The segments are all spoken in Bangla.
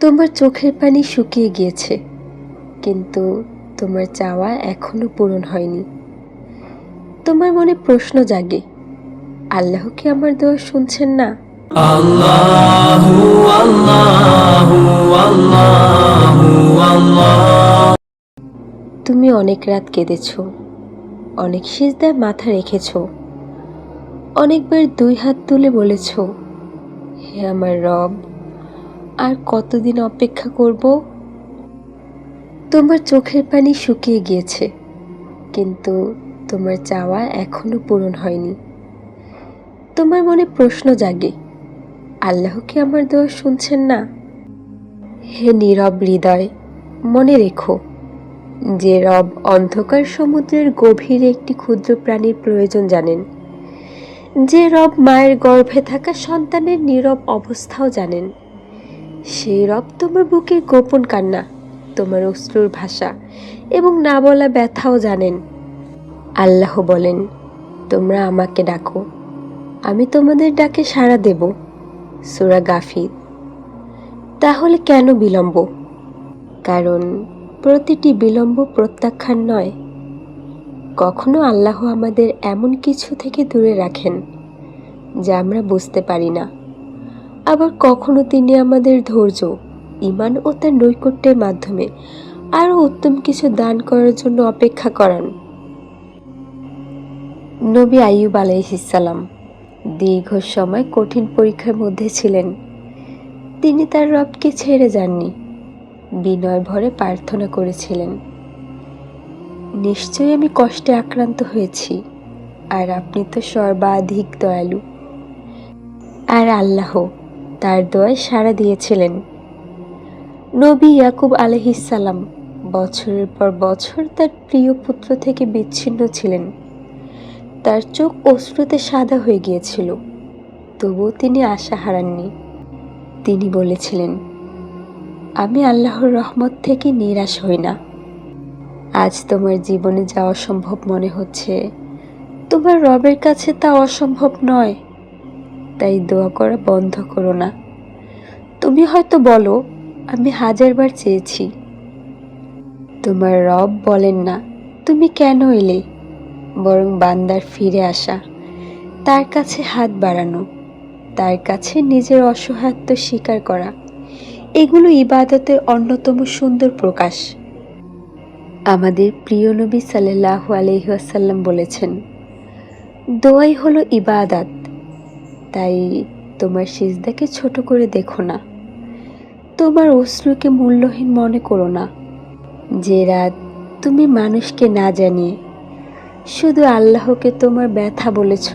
তোমার চোখের পানি শুকিয়ে গিয়েছে, কিন্তু তোমার চাওয়া এখনো পূরণ হয়নি। তোমার মনে প্রশ্ন জাগে, আল্লাহ কি আমার দোয়া শুনছেন না? আল্লাহু আল্লাহু আল্লাহু আল্লাহ। তুমি অনেক রাত কেঁদেছ, অনেক সিজদায় মাথা রেখেছ, অনেকবার দুই হাত তুলে বলেছ, হে আমার রব, আর কতদিন অপেক্ষা করব? তোমার চোখের পানি শুকিয়ে গিয়েছে, কিন্তু তোমার চাওয়া এখনো পূরণ হয়নি। তোমার মনে প্রশ্ন জাগে, আল্লাহ কি আমার দোয়া শুনছেন না? হে নীরব হৃদয়, মনে রেখো, যে রব অন্ধকার সমুদ্রের গভীরে একটি ক্ষুদ্র প্রাণীর প্রয়োজন জানেন, যে রব মায়ের গর্ভে থাকা সন্তানের নীরব অবস্থাও জানেন, সেই রব তোমার বুকের গোপন কান্না, তোমার অশ্রুর ভাষা এবং না বলা ব্যথাও জানেন। আল্লাহ বলেন, তোমরা আমাকে ডাকো, আমি তোমাদের ডাকে সাড়া দেব। সূরা গাফির। তাহলে কেন বিলম্ব? কারণ প্রতিটি বিলম্ব প্রত্যাখ্যান নয়। কখনো আল্লাহ আমাদের এমন কিছু থেকে দূরে রাখেন যা আমরা বুঝতে পারি না। আবার কখনো তিনি আমাদের ধৈর্য, ঈমান ও তার নৈকট্যের মাধ্যমে আরও উত্তম কিছু দান করার জন্য অপেক্ষা করান। নবী আইয়ুব আলাইহিসসালাম দীর্ঘ সময় কঠিন পরীক্ষার মধ্যে ছিলেন। তিনি তার রবকে ছেড়ে যাননি, বিনয় ভরে প্রার্থনা করেছিলেন, নিশ্চয়ই আমি কষ্টে আক্রান্ত হয়েছি, আর আপনি তো সর্বাধিক দয়ালু। আর আল্লাহ তার দোয়ায় সাড়া দিয়েছিলেন। নবী ইয়াকুব আলাইহিসসালাম বছরের পর বছর তার প্রিয় পুত্র থেকে বিচ্ছিন্ন ছিলেন। তার চোখ অশ্রুতে সাদা হয়ে গিয়েছিল, তবুও তিনি আশা হারাননি। তিনি বলেছিলেন, আমি আল্লাহর রহমত থেকে নিরাশ হই না। আজ তোমার জীবনে যা অসম্ভব মনে হচ্ছে, তোমার রবের কাছে তা অসম্ভব নয়। তাই দোয়া করা বন্ধ করো না। তুমি হয়তো বলো, আমি 1000 বার চেয়েছি। তোমার রব বলেন না, তুমি কেন এলে? বরং বান্দার ফিরে আসা, তার কাছে হাত বাড়ানো, তার কাছে নিজের অসহায়ত্ব স্বীকার করা, এগুলো ইবাদতের অন্যতম সুন্দর প্রকাশ। আমাদের প্রিয় নবী সাল্লাল্লাহু আলাইহি ওয়াসাল্লাম বলেছেন, দোয়াই হলো ইবাদত। তাই তোমার সিজদাকে ছোট করে দেখো না, তোমার অশ্রুকে মূল্যহীন মনে করো না। যে রাত তুমি মানুষকে না জানিয়ে শুধু আল্লাহকে তোমার ব্যথা বলেছ,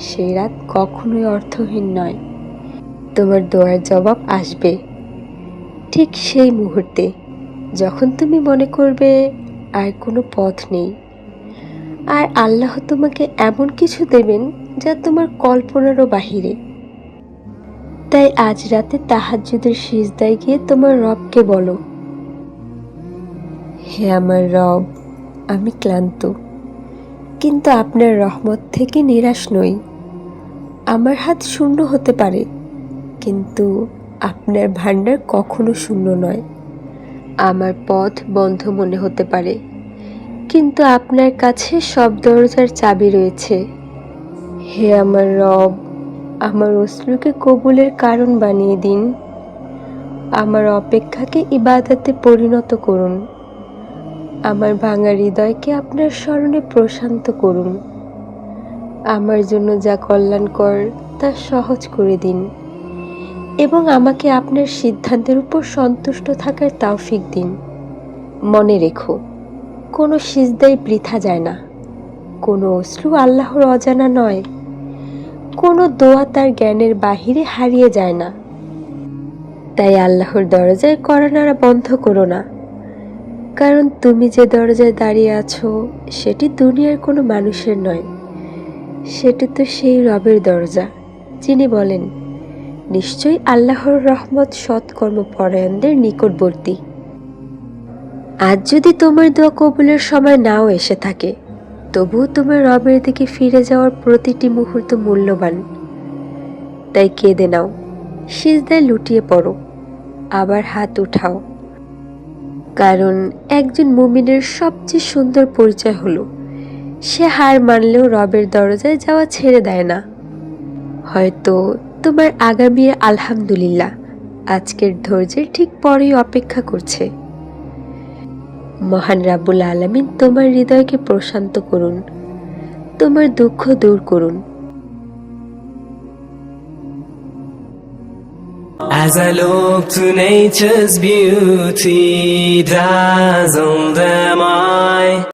সেই রাত কখনোই অর্থহীন নয়। তোমার দোয়ার জবাব আসবে ঠিক সেই মুহূর্তে, যখন তুমি মনে করবে আর কোনো পথ নেই। আর আল্লাহ তোমাকে এমন কিছু দেবেন যা তোমার কল্পনারও বাহিরে। তাই আজ রাতে তাহাজ্জুদের সিজদায় গিয়ে তোমার রবকে বলো, হে আমার রব, আমি ক্লান্ত, কিন্তু আপনার রহমত থেকে নিরাশ নই। আমার হাত শূন্য হতে পারে, কিন্তু আপনার ভান্ডার কখনো শূন্য নয়। আমার পথ বন্ধ মনে হতে পারে, কিন্তু আপনার কাছে সব দরজার চাবি রয়েছে। হে আমার রব, আমার অশ্রুকে কবুলের কারণ বানিয়ে দিন। আমার অপেক্ষাকে ইবাদতে পরিণত করুন। আমার ভাঙা হৃদয়কে আপনার স্মরণে প্রশান্ত করুন। আমার জন্য যা কল্যাণকর তা সহজ করে দিন, এবং আমাকে আপনার সিদ্ধান্তের উপর সন্তুষ্ট থাকার তৌফিক দিন। মনে রেখো, কোনো সিজদাই বৃথা যায় না, কোনো অশ্রু আল্লাহর অজানা নয়, কোনো দোয়া তার জ্ঞানের বাহিরে হারিয়ে যায় না। তাই আল্লাহর দরজায় কড়া নাড়া বন্ধ করো না, কারণ তুমি যে দরজায় দাঁড়িয়ে আছো সেটি দুনিয়ার কোনো মানুষের নয়, সেটি তো সেই রবের দরজা, যিনি বলেন, নিশ্চয়ই আল্লাহর রহমত সৎকর্মপরায়ণদের নিকটবর্তী। আজ যদি তোমার দোয়া কবুলের সময় নাও এসে থাকে, তবুও তোমার রবের দিকে ফিরে যাওয়ার প্রতিটি মুহূর্ত মূল্যবান। তাই কেঁদে নাও, সিজদায় লুটিয়ে পড়ো, আবার হাত উঠাও, কারণ একজন মুমিনের সবচেয়ে সুন্দর পরিচয় হলো সে হার মানলেও রবের দরজায় যাওয়া ছেড়ে দেয় না। হয়তো তোমার আগামীর আলহামদুলিল্লাহ আজকের ধৈর্যের ঠিক পরেই অপেক্ষা করছে। মহান রাব্বুল আলামিন তোমার হৃদয়কে প্রশান্ত করুন, তোমার দুঃখ দূর করুন। As I look to nature's beauty, dazzled am I.